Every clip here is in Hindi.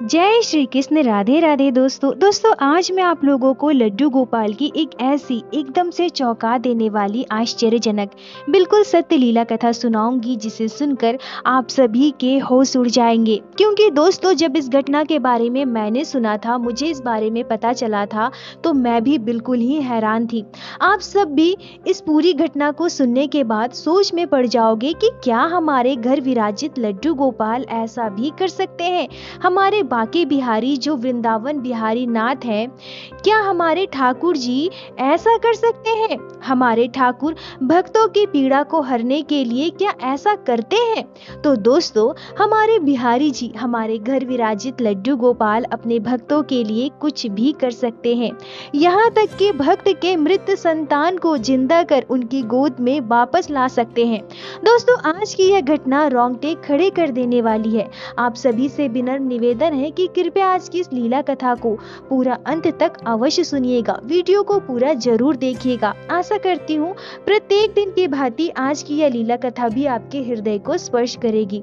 जय श्री कृष्ण। राधे राधे दोस्तों आज मैं आप लोगों को लड्डू गोपाल की एक ऐसी एकदम से चौंका देने वाली आश्चर्यजनक बिल्कुल सत्य लीला कथा सुनाऊंगी जिसे सुनकर आप सभी के होश उड़ जाएंगे। क्योंकि दोस्तों जब इस घटना के बारे में मैंने सुना था, मुझे इस बारे में पता चला था, तो मैं भी बिल्कुल ही हैरान थी। आप सब भी इस पूरी घटना को सुनने के बाद सोच में पड़ जाओगे कि क्या हमारे घर विराजित लड्डू गोपाल ऐसा भी कर सकते हैं। हमारे बांके बिहारी जो वृंदावन बिहारी नाथ हैं, क्या हमारे ठाकुर जी ऐसा कर सकते हैं। हमारे ठाकुर भक्तों की पीड़ा को हरने के लिए क्या ऐसा करते हैं। तो दोस्तों हमारे बिहारी जी, हमारे घर विराजित लड्डू गोपाल अपने भक्तों के लिए कुछ भी कर सकते हैं। यहाँ तक कि भक्त के मृत संतान को जिंदा कर उनकी गोद में वापस ला सकते हैं। दोस्तों आज की यह घटना रोंगटे खड़े कर देने वाली है। आप सभी से विनम्र निवेदन है कि कृपया आज की इस लीला कथा को पूरा अंत तक अवश्य सुनिएगा, वीडियो को पूरा जरूर देखिएगा। आशा करती हूँ प्रत्येक दिन की भांति आज की यह लीला कथा भी आपके हृदय को स्पर्श करेगी।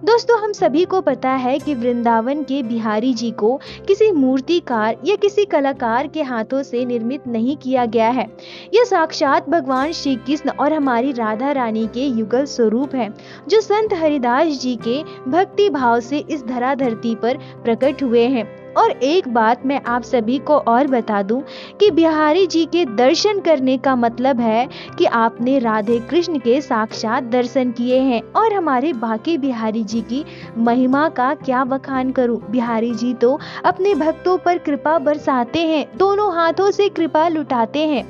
दोस्तों हम सभी को पता है कि वृंदावन के बिहारी जी को किसी मूर्तिकार या किसी कलाकार के हाथों से निर्मित नहीं किया गया है। यह साक्षात भगवान श्री कृष्ण और हमारी राधा रानी के युगल स्वरूप है, जो संत हरिदास जी के भक्ति भाव से इस धरा धरती पर प्रकट हुए हैं। और एक बात मैं आप सभी को और बता दूं कि बिहारी जी के दर्शन करने का मतलब है कि आपने राधे कृष्ण के साक्षात दर्शन किए हैं। और हमारे बांके बिहारी जी की महिमा का क्या बखान करूं। बिहारी जी तो अपने भक्तों पर कृपा बरसाते हैं, दोनों हाथों से कृपा लुटाते हैं।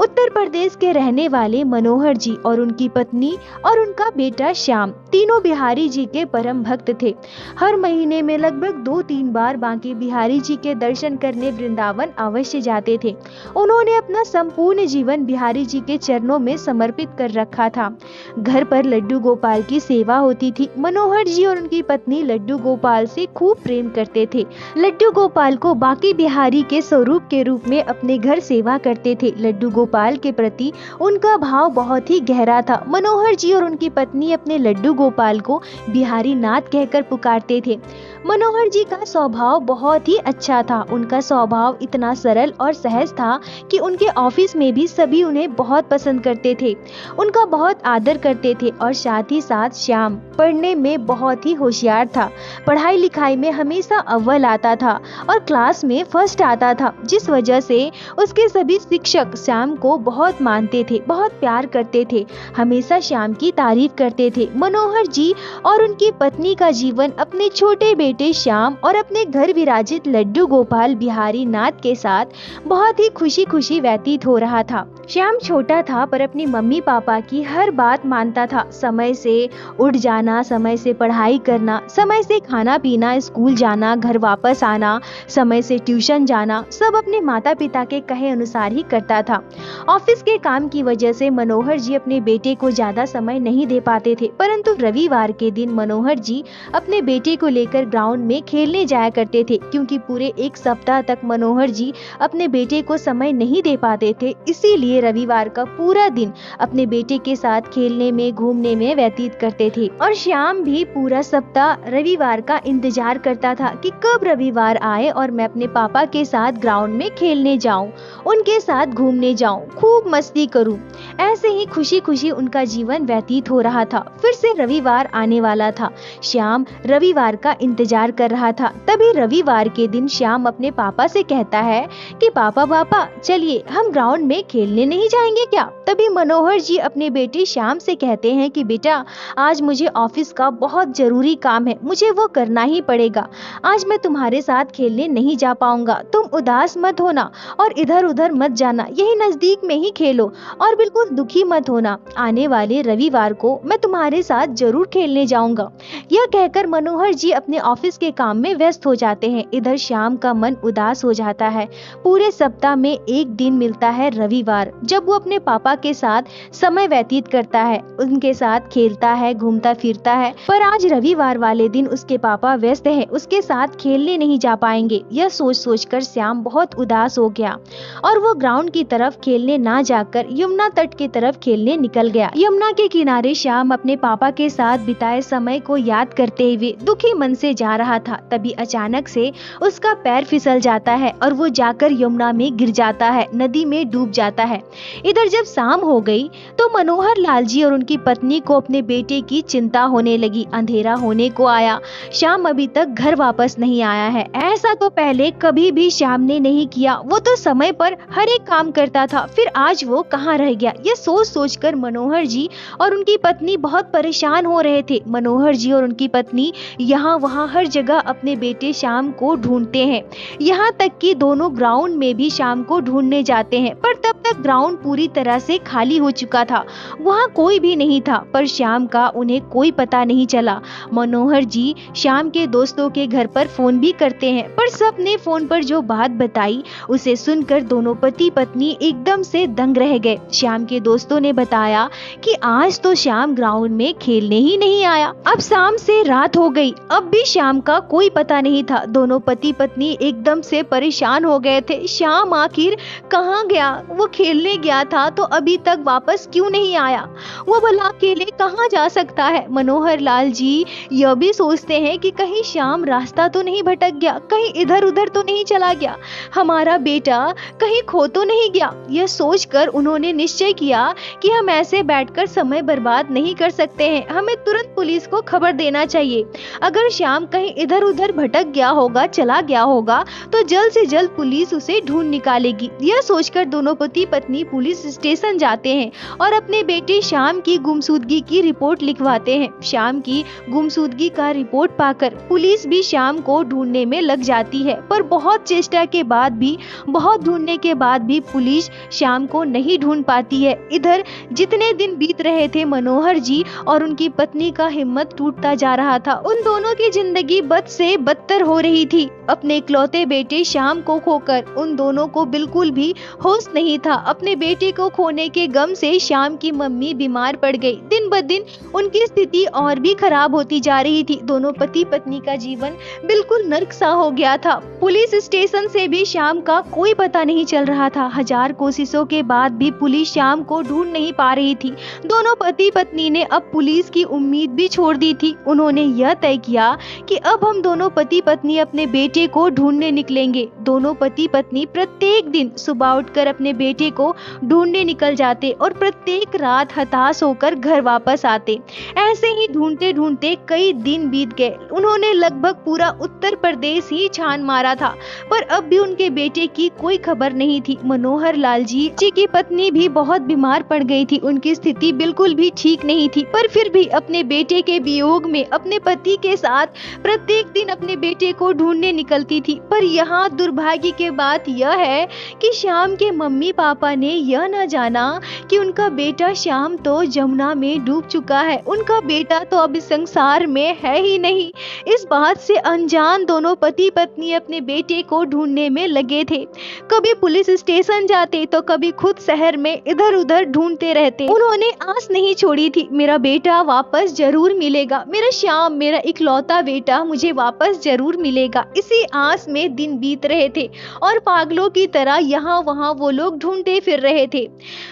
उत्तर प्रदेश के रहने वाले मनोहर जी और उनकी पत्नी और उनका बेटा श्याम तीनों बिहारी जी के परम भक्त थे। हर महीने में लगभग 2-3 बार बांके बिहारी जी के दर्शन करने वृंदावन अवश्य जाते थे। उन्होंने अपना संपूर्ण जीवन बिहारी जी के चरणों में समर्पित कर रखा था। घर पर लड्डू गोपाल की सेवा होती थी। मनोहर जी और उनकी पत्नी लड्डू गोपाल से खूब प्रेम करते थे। लड्डू गोपाल को बांके बिहारी के स्वरूप के रूप में अपने घर सेवा करते थे। लड्डू गोपाल के प्रति उनका भाव बहुत ही गहरा था। मनोहर जी और उनकी पत्नी अपने लड्डू गोपाल को बिहारी नाथ कहकर पुकारते थे। मनोहर जी का स्वभाव बहुत ही अच्छा था। उनका स्वभाव इतना सरल और सहज था कि उनके ऑफिस में भी सभी उन्हें बहुत पसंद करते थे, उनका बहुत आदर करते थे। और साथ ही साथ श्याम पढ़ने में बहुत ही होशियार था। पढ़ाई लिखाई में हमेशा अव्वल आता था और क्लास में फर्स्ट आता था, जिस वजह से उसके सभी शिक्षक श्याम को बहुत मानते थे, बहुत प्यार करते थे, हमेशा श्याम की तारीफ करते थे। मनोहर जी और उनकी पत्नी का जीवन अपने छोटे बेटे श्याम और अपने घर विराजित लड्डू गोपाल बिहारी नाथ के साथ बहुत ही खुशी खुशी व्यतीत हो रहा था। श्याम छोटा था पर अपनी मम्मी पापा की हर बात मानता था। समय से उठ जाना, समय से पढ़ाई करना, समय से खाना पीना, स्कूल जाना, घर वापस आना, समय से ट्यूशन जाना, सब अपने माता पिता के कहे अनुसार ही करता था। ऑफिस के काम की वजह से मनोहर जी अपने बेटे को ज्यादा समय नहीं दे पाते थे, परंतु रविवार के दिन मनोहर जी अपने बेटे को लेकर ग्राउंड में खेलने जाया करते थे। क्योंकि पूरे एक सप्ताह तक मनोहर जी अपने बेटे को समय नहीं दे पाते थे, इसीलिए रविवार का पूरा दिन अपने बेटे के साथ खेलने में, घूमने में व्यतीत करते थे। और श्याम भी पूरा सप्ताह रविवार का इंतजार करता था कि कब रविवार आए और मैं अपने पापा के साथ ग्राउंड में खेलने जाऊं, उनके साथ घूमने जाऊं, खूब मस्ती करूं। ऐसे ही खुशी खुशी उनका जीवन व्यतीत हो रहा था। फिर से रविवार आने वाला था। श्याम रविवार का इंतजार कर रहा था। तभी रविवार के दिन श्याम अपने पापा से कहता है कि पापा चलिए हम ग्राउंड में खेलने नहीं जाएंगे क्या। तभी मनोहर जी अपने बेटे श्याम से कहते हैं कि बेटा आज मुझे ऑफिस का बहुत जरूरी काम है, मुझे वो करना ही पड़ेगा। आज मैं तुम्हारे साथ खेलने नहीं जा पाऊंगा। तुम उदास मत होना और इधर उधर मत जाना, यही नजदीक में ही खेलो और बिल्कुल दुखी मत होना। आने वाले रविवार को मैं तुम्हारे साथ जरूर खेलने जाऊंगा। यह कहकर मनोहर जी अपने ऑफिस के काम में व्यस्त हो जाते हैं। इधर श्याम का मन उदास हो जाता है। पूरे सप्ताह में एक दिन मिलता है रविवार, जब वो अपने पापा के साथ समय व्यतीत करता है, उनके साथ खेलता है, घूमता फिरता है। पर आज रविवार वाले दिन उसके पापा व्यस्त हैं, उसके साथ खेलने नहीं जा पाएंगे। यह सोच सोच कर श्याम बहुत उदास हो गया और वो ग्राउंड की तरफ तरफ खेलने ना जाकर यमुना तट की तरफ खेलने निकल गया। यमुना के किनारे श्याम अपने पापा के साथ बिताए समय को याद करते हुए दुखी मन से जा रहा था। तभी अचानक से उसका पैर फिसल जाता है और वो जाकर यमुना में गिर जाता है, नदी में डूब जाता है। इधर जब शाम हो गई तो मनोहर लाल जी और उनकी पत्नी को अपने बेटे की चिंता होने लगी। अंधेरा होने को आया, श्याम अभी तक घर वापस नहीं आया है। ऐसा तो पहले कभी भी श्याम ने नहीं किया, वो तो समय पर हर एक काम करता था, फिर आज वो कहाँ रह गया। ये सोच सोचकर मनोहर जी और उनकी पत्नी बहुत परेशान हो रहे थे। मनोहर जी और उनकी पत्नी यहाँ वहाँ हर जगह अपने बेटे श्याम को ढूंढते हैं, यहाँ तक कि दोनों ग्राउंड में भी श्याम को ढूंढने जाते हैं, पर तब तक ग्राउंड पूरी तरह से खाली हो चुका था, वहाँ कोई भी नहीं था। पर श्याम का उन्हें कोई पता नहीं चला। मनोहर जी श्याम के दोस्तों के घर पर फोन भी करते हैं, पर सबने फोन पर जो बात बताई उसे सुनकर दोनों पति पत्नी एकदम से दंग रह गए। श्याम के दोस्तों ने बताया कि आज तो श्याम ग्राउंड में खेलने ही नहीं आया। अब शाम से रात हो गई, अब भी श्याम का कोई पता नहीं था। दोनों पति पत्नी एकदम से परेशान हो गए थे। श्याम आखिर कहाँ गया? वो खेलने गया था तो अभी तक वापस क्यों नहीं आया? वो भला अकेले कहाँ जा सकता है? मनोहर लाल जी यह भी सोचते हैं कि कहीं श्याम रास्ता तो नहीं भटक गया, कहीं इधर उधर तो नहीं चला गया, हमारा बेटा कहीं खो तो नहीं गया। यह सोचकर उन्होंने निश्चय किया कि हम ऐसे बैठकर समय बर्बाद नहीं कर सकते हैं, हमें तुरंत पुलिस को खबर देना चाहिए। अगर श्याम कहीं इधर उधर भटक गया होगा, चला गया होगा, तो जल्द से जल्द पुलिस उसे ढूंढ निकालेगी। यह सोचकर दोनों पति पत्नी पुलिस स्टेशन जाते हैं और अपने बेटे श्याम की गुमशुदगी की रिपोर्ट लिखवाते हैं। श्याम की गुमशुदगी का रिपोर्ट पाकर पुलिस भी श्याम को ढूंढने में लग जाती है, पर बहुत चेष्टा के बाद भी, बहुत ढूंढने के बाद भी पुलिस श्याम को नहीं ढूंढ पाती है। इधर जितने दिन बीत रहे थे, मनोहर जी और उनकी पत्नी का हिम्मत टूटता जा रहा था। उन दोनों की जिंदगी बद से बदतर हो रही थी। अपने इकलौते बेटे श्याम को खोकर उन दोनों को बिल्कुल भी होश नहीं था। अपने बेटे को खोने के गम से श्याम की मम्मी बीमार पड़ गई। दिन ब दिन उनकी स्थिति और भी खराब होती जा रही थी। दोनों पति पत्नी का जीवन बिल्कुल नर्क सा हो गया था। पुलिस स्टेशन से भी श्याम का कोई पता नहीं चल रहा था। हजार कोशिशों के बाद भी पुलिस श्याम को ढूंढ नहीं पा रही थी। दोनों पति पत्नी ने अब पुलिस की उम्मीद भी छोड़ दी थी। उन्होंने यह तय किया कि अब हम दोनों पति पत्नी अपने बेटे को ढूंढने निकलेंगे। दोनों पति पत्नी प्रत्येक दिन सुबह उठकर अपने बेटे को ढूंढने निकल जाते और प्रत्येक रात हताश होकर घर वापस आते। ऐसे ही ढूंढते ढूंढते कई दिन बीत गए। उन्होंने लगभग पूरा उत्तर प्रदेश ही छान मारा था, पर अब भी उनके बेटे की कोई खबर नहीं थी। मनोहर लाल जी की पत्नी भी बहुत बीमार पड़ गई थी। उनकी स्थिति बिल्कुल भी ठीक नहीं थी, पर फिर भी अपने बेटे के वियोग में अपने पति के साथ प्रत्येक दिन अपने बेटे को ढूंढने निकलती थी। पर यहाँ दुर्भाग्य की बात यह है कि श्याम के मम्मी पापा ने यह न जाना कि उनका बेटा श्याम तो जमुना में डूब चुका है। उनका बेटा तो अब इस संसार में है ही नहीं। इस बात से अनजान दोनों पति पत्नी अपने बेटे को ढूंढने में लगे थे। कभी पुलिस स्टेशन जाते तो कभी खुद शहर में इधर उधर ढूंढते रहते। उन्होंने आस नहीं छोड़ी थी, मेरा बेटा वापस जरूर मिलेगा, मेरा श्याम, मेरा इकलौता बेटा मुझे वापस जरूर मिलेगा। इसी आस में दिन बीत रहे थे और पागलों की तरह यहाँ वहाँ वो लोग ढूंढते फिर रहे थे।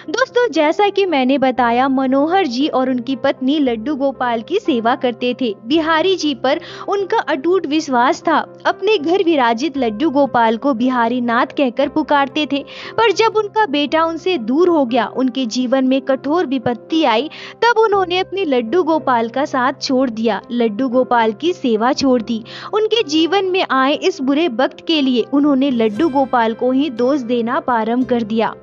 दोस्तों, जैसा कि मैंने बताया, मनोहर जी और उनकी पत्नी लड्डू गोपाल की सेवा करते थे। बिहारी जी पर उनका अटूट विश्वास था। अपने घर विराजित लड्डू गोपाल को बिहारी नाथ कहकर पुकारते थे। पर जब उनका बेटा उनसे दूर हो गया, उनके जीवन में कठोर विपत्ति आई, तब उन्होंने अपने लड्डू गोपाल का साथ छोड़ दिया, लड्डू गोपाल की सेवा छोड़ दी। उनके जीवन में आए इस बुरे वक्त के लिए उन्होंने लड्डू गोपाल को ही दोष देना प्रारंभ कर दिया।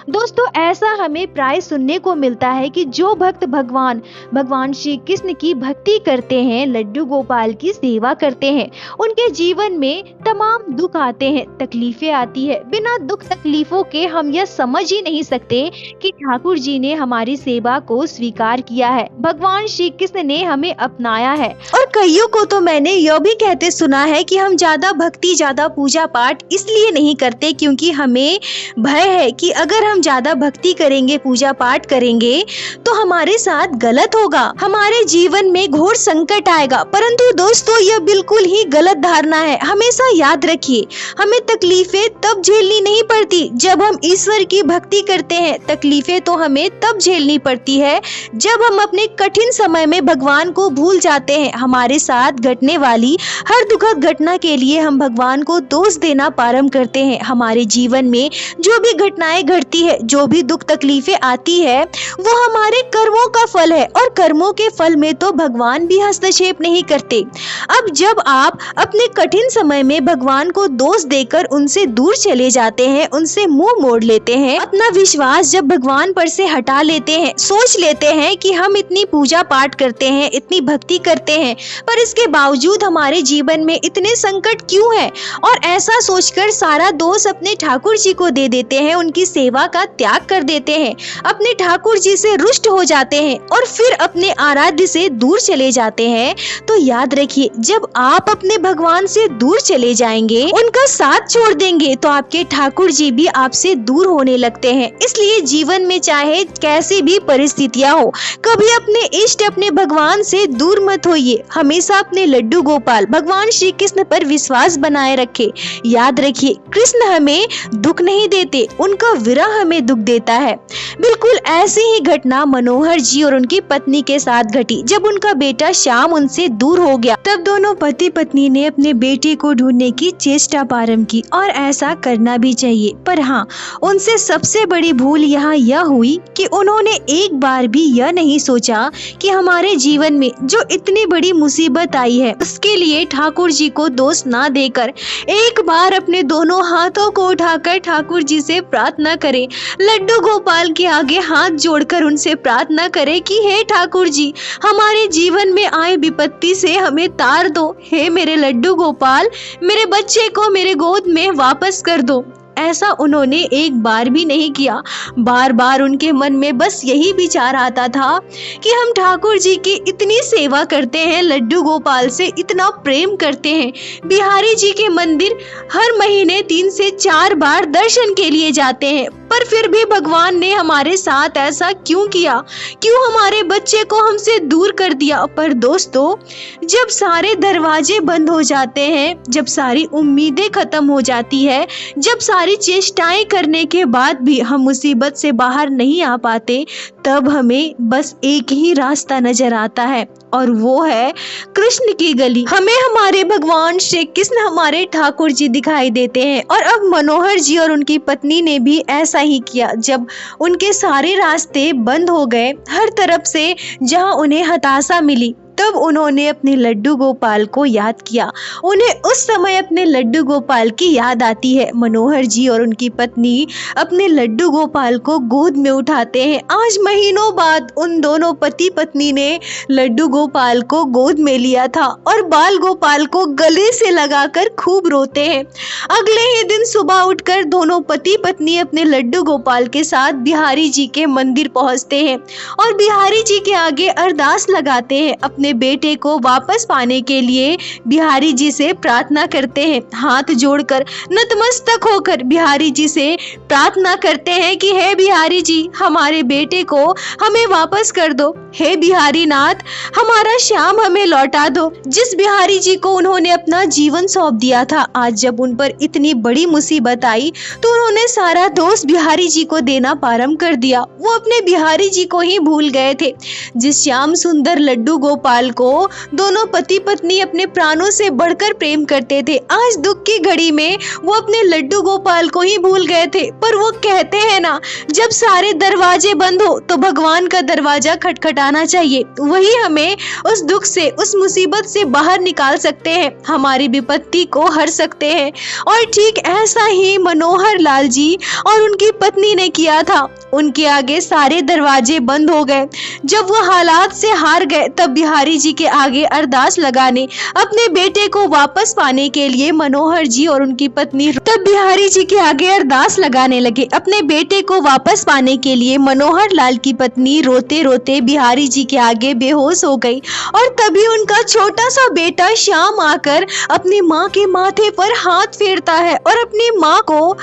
दोस्तों, ऐसा हमें प्राय सुनने को मिलता है कि जो भक्त भगवान श्री कृष्ण की भक्ति करते हैं, लड्डू गोपाल की सेवा करते हैं, उनके जीवन में तमाम दुख आते हैं, तकलीफें आती है। बिना दुख तकलीफों के हम यह समझ ही नहीं सकते कि ठाकुर जी ने हमारी सेवा को स्वीकार किया है, भगवान श्री कृष्ण ने हमें अपनाया है। और कईयों को तो मैंने यह भी कहते सुना है कि हम ज्यादा भक्ति, ज्यादा पूजा पाठ इसलिए नहीं करते क्योंकि हमें भय है कि अगर हम ज्यादा भक्ति करेंगे, पूजा पाठ करेंगे तो हमारे साथ गलत होगा, हमारे जीवन में घोर संकट आएगा। परंतु दोस्तों, यह बिल्कुल ही गलत धारणा है। हमेशा याद रखिए, हमें तकलीफें तब झेलनी नहीं पड़ती जब हम ईश्वर की भक्ति करते हैं। तकलीफें तो हमें तब झेलनी पड़ती है जब हम अपने कठिन समय में भगवान को भूल जाते हैं। हमारे साथ घटने वाली हर दुखद घटना के लिए हम भगवान को दोष देना प्रारंभ करते हैं। हमारे जीवन में जो भी घटनाएं घटती है, जो भी दुख तकलीफें आती है, वो हमारे कर्मों का फल है और कर्मों के फल में तो भगवान भी हस्तक्षेप नहीं करते। अब जब आप अपने कठिन समय में भगवान को दोष देकर उनसे दूर चले जाते हैं, उनसे मुंह मोड़ लेते हैं, अपना विश्वास जब भगवान पर से हटा लेते हैं, सोच लेते हैं कि हम इतनी पूजा पाठ करते हैं, इतनी भक्ति करते हैं, पर इसके बावजूद हमारे जीवन में इतने संकट क्यों है, और ऐसा सोचकर सारा दोष अपने ठाकुर जी को दे देते हैं, उनकी सेवा का त्याग कर देते हैं, अपने ठाकुर जी से रुष्ट हो जाते हैं और फिर अपने आराध्य से दूर चले जाते हैं, तो याद रखिए, जब आप अपने भगवान से दूर चले जाएंगे, उनका साथ छोड़ देंगे, तो आपके ठाकुर जी भी आपसे दूर होने लगते हैं। इसलिए जीवन में चाहे कैसी भी परिस्थितियां हो, कभी अपने इष्ट, अपने भगवान से दूर मत होइए। हमेशा अपने लड्डू गोपाल भगवान श्री कृष्ण पर विश्वास बनाए रखे। याद रखिए, कृष्ण हमें दुख नहीं देते, उनका विरह हमें दुख देता है। बिल्कुल ऐसी ही घटना मनोहर जी और उनकी पत्नी के साथ घटी। जब उनका बेटा श्याम उनसे दूर हो गया, तब दोनों पति पत्नी ने अपने बेटे को ढूंढने की चेष्टा प्रारंभ की, और ऐसा करना भी चाहिए। पर हाँ, उनसे सबसे बड़ी भूल यहाँ यह हुई कि उन्होंने एक बार भी यह नहीं सोचा कि हमारे जीवन में जो इतनी बड़ी मुसीबत आई है, उसके लिए ठाकुर जी को दोष ना देकर एक बार अपने दोनों हाथों को उठाकर ठाकुर जी से प्रार्थना करें, लड्डू गोपाल के आगे हाथ जोड़कर उनसे प्रार्थना करें कि हे ठाकुर जी, हमारे जीवन में आए विपत्ति से हमें तार दो। हे मेरे लड्डू गोपाल, मेरे बच्चे को मेरे गोद में वापस कर दो। ऐसा उन्होंने एक बार भी नहीं किया। बार बार उनके मन में बस यही विचार आता था कि हम ठाकुर जी की इतनी सेवा करते हैं, लड्डू गोपाल से इतना प्रेम करते हैं, बिहारी जी के मंदिर हर महीने 3 से 4 बार दर्शन के लिए जाते हैं, पर फिर भी भगवान ने हमारे साथ ऐसा क्यों किया, क्यों हमारे बच्चे को हमसे दूर कर दिया। पर दोस्तों, जब सारे दरवाजे बंद हो जाते हैं, जब सारी उम्मीदें खत्म हो जाती है, जब सारी चेष्टाएं करने के बाद भी हम मुसीबत से बाहर नहीं आ पाते, तब हमें बस एक ही रास्ता नजर आता है, और वो है कृष्ण की गली। हमें हमारे भगवान श्री कृष्ण, हमारे ठाकुर जी दिखाई देते हैं। और अब मनोहर जी और उनकी पत्नी ने भी ऐसा ही किया। जब उनके सारे रास्ते बंद हो गए, हर तरफ से जहां उन्हें हताशा मिली, तब उन्होंने अपने लड्डू गोपाल को याद किया। उन्हें उस समय अपने लड्डू गोपाल की याद आती है। मनोहर जी और उनकी पत्नी अपने लड्डू गोपाल को गोद में उठाते हैं। आज महीनों बाद उन दोनों पति पत्नी ने लड्डू गोपाल को गोद में लिया था और बाल गोपाल को गले से लगाकर खूब रोते हैं। अगले ही दिन सुबह उठकर दोनों पति पत्नी अपने लड्डू गोपाल के साथ बिहारी जी के मंदिर पहुंचते हैं और बिहारी जी के आगे अरदास लगाते हैं। अपने बेटे को वापस पाने के लिए बिहारी जी से प्रार्थना करते हैं। हाथ जोड़कर नतमस्तक होकर बिहारी जी से प्रार्थना करते हैं कि हे बिहारी जी, हमारे बेटे को हमें वापस कर दो। हे बिहारी नाथ, हमारा श्याम हमें लौटा दो। जिस बिहारी जी को उन्होंने अपना जीवन सौंप दिया था, आज जब उन पर इतनी बड़ी मुसीबत आई तो उन्होंने सारा दोष बिहारी जी को देना प्रारंभ कर दिया। वो अपने बिहारी जी को ही भूल गए थे। जिस श्याम सुंदर लड्डू गोपाल को दोनों पति पत्नी अपने प्राणों से बढ़कर प्रेम करते थे, आज दुख की घड़ी में वो अपने लड्डू गोपाल को ही भूल गए थे। पर वो कहते हैं ना, जब सारे दरवाजे बंद हो तो भगवान का दरवाजा खटखटाना चाहिए। वही हमें उस दुख से, उस मुसीबत से बाहर निकाल सकते हैं, हमारी विपत्ति को हर सकते हैं। और ठीक ऐसा ही मनोहर लाल जी और उनकी पत्नी ने किया था। उनके आगे सारे दरवाजे बंद हो गए। जब वो हालात से हार गए, तब बिहारी बिहारी जी के आगे अरदास लगाने अपने बेटे को वापस पाने के लिए मनोहर जी और उनकी पत्नी तब बिहारी जी के आगे अरदास लगाने लगे। अपने बेटे को वापस पाने के लिए मनोहर लाल की पत्नी रोते रोते बिहारी जी के आगे बेहोश हो गई और तभी उनका छोटा सा बेटा श्याम आकर अपनी माँ के माथे पर हाथ फेरता है और अपनी माँ को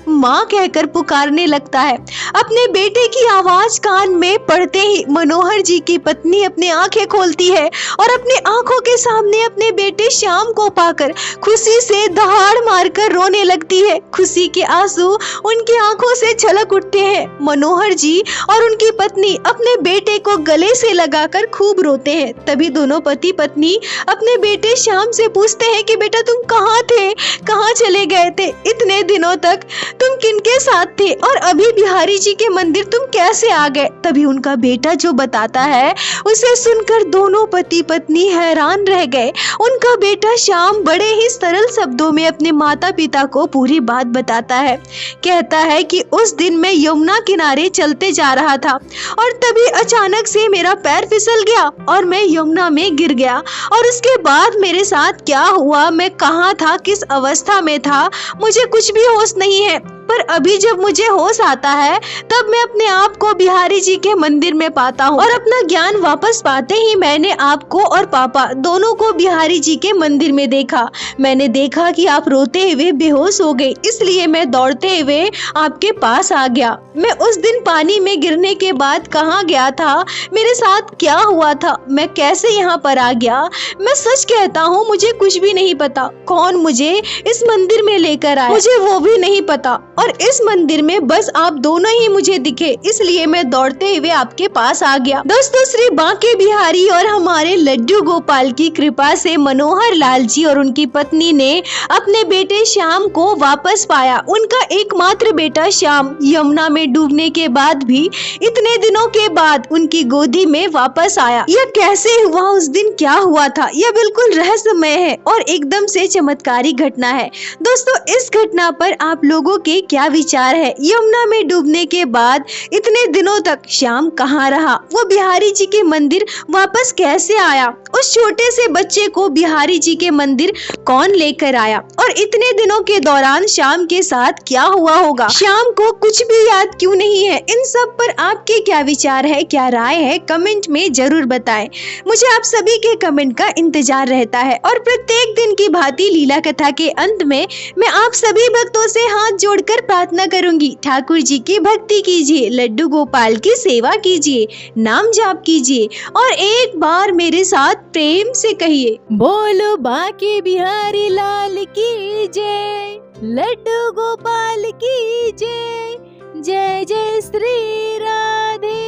माँ कहकर पुकारने लगता है। अपने बेटे की आवाज कान में पड़ते ही मनोहर जी की पत्नी अपनी आंखें खोलती है और अपनी आंखों के सामने अपने बेटे श्याम को पाकर खुशी से दहाड़ मारकर रोने लगती है। खुशी के आंसू उनकी आंखों से छलक उठते हैं। मनोहर जी और उनकी पत्नी अपने बेटे को गले से लगाकर खूब रोते हैं। तभी दोनों पति पत्नी अपने बेटे श्याम से पूछते हैं कि बेटा तुम कहाँ थे, कहाँ चले गए थे, इतने दिनों तक तुम किनके साथ थे और अभी बिहारी जी के मंदिर तुम कैसे आ गए। तभी उनका बेटा जो बताता है उसे सुनकर दोनों पति पत्नी हैरान रह गए। उनका बेटा श्याम बड़े ही सरल शब्दों में अपने माता पिता को पूरी बात बताता है। कहता है कि उस दिन मैं यमुना किनारे चलते जा रहा था और तभी अचानक से मेरा पैर फिसल गया और मैं यमुना में गिर गया और उसके बाद मेरे साथ क्या हुआ, मैं कहाँ था, किस अवस्था में था, मुझे कुछ भी होश नहीं है। पर अभी जब मुझे होश आता है तब मैं अपने आप को बिहारी जी के मंदिर में पाता हूँ और अपना ज्ञान वापस पाते ही मैंने आपको और पापा दोनों को बिहारी जी के मंदिर में देखा। मैंने देखा कि आप रोते हुए बेहोश हो गए, इसलिए मैं दौड़ते हुए आपके पास आ गया। मैं उस दिन पानी में गिरने के बाद कहाँ गया था, मेरे साथ क्या हुआ था, मैं कैसे यहाँ पर आ गया, मैं सच कहता हूँ मुझे कुछ भी नहीं पता। कौन मुझे इस मंदिर में लेकर आया मुझे वो भी नहीं पता और इस मंदिर में बस आप दोनों ही मुझे दिखे, इसलिए मैं दौड़ते हुए आपके पास आ गया। दोस्तों, श्री बांके बिहारी और हमारे लड्डू गोपाल की कृपा से मनोहर लाल जी और उनकी पत्नी ने अपने बेटे श्याम को वापस पाया। उनका एकमात्र बेटा श्याम यमुना में डूबने के बाद भी इतने दिनों के बाद उनकी गोदी में वापस आया। यह कैसे हुआ, उस दिन क्या हुआ था, यह बिल्कुल रहस्यमय है और एकदम से चमत्कारी घटना है। दोस्तों, इस घटना पर आप लोगों के क्या विचार है? यमुना में डूबने के बाद इतने दिनों तक श्याम कहाँ रहा? वो बिहारी जी के मंदिर वापस कैसे आया? उस छोटे से बच्चे को बिहारी जी के मंदिर कौन लेकर आया? और इतने दिनों के दौरान श्याम के साथ क्या हुआ होगा? श्याम को कुछ भी याद क्यों नहीं है? इन सब पर आपके क्या विचार है, क्या राय है? कमेंट में जरूर बताएं। मुझे आप सभी के कमेंट का इंतजार रहता है और प्रत्येक दिन की भांति लीला कथा के अंत में मैं आप सभी भक्तों से हाथ जोड़कर प्रार्थना करूंगी। ठाकुर जी की भक्ति कीजिए, लड्डू गोपाल की सेवा कीजिए, नाम जाप कीजिए और एक बार मेरे साथ प्रेम से कहिए, बोलो बांके बिहारी लाल की जय, लड्डू गोपाल की जय, जय जय श्री राधे।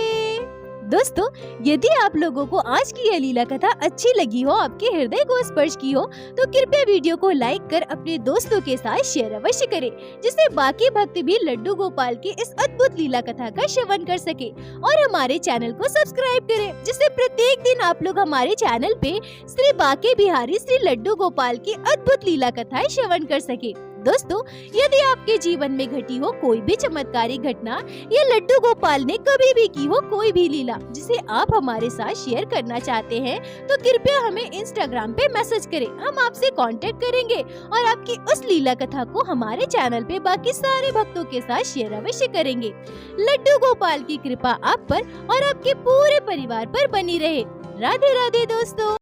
दोस्तों, यदि आप लोगों को आज की यह लीला कथा अच्छी लगी हो, आपके हृदय को स्पर्श की हो, तो कृपया वीडियो को लाइक कर अपने दोस्तों के साथ शेयर अवश्य करें, जिससे बाकी भक्त भी लड्डू गोपाल की इस अद्भुत लीला कथा का श्रवण कर सके। और हमारे चैनल को सब्सक्राइब करें, जिससे प्रत्येक दिन आप लोग हमारे चैनल पे श्री बांके बिहारी श्री लड्डू गोपाल की अद्भुत लीला कथाएं श्रवण कर सके। दोस्तों, यदि आपके जीवन में घटी हो कोई भी चमत्कारी घटना या लड्डू गोपाल ने कभी भी की हो कोई भी लीला जिसे आप हमारे साथ शेयर करना चाहते हैं, तो कृपया हमें इंस्टाग्राम पे मैसेज करें। हम आपसे कांटेक्ट करेंगे और आपकी उस लीला कथा को हमारे चैनल पे बाकी सारे भक्तों के साथ शेयर अवश्य करेंगे। लड्डू गोपाल की कृपा आप पर और आपके पूरे परिवार पर बनी रहे। राधे राधे दोस्तों।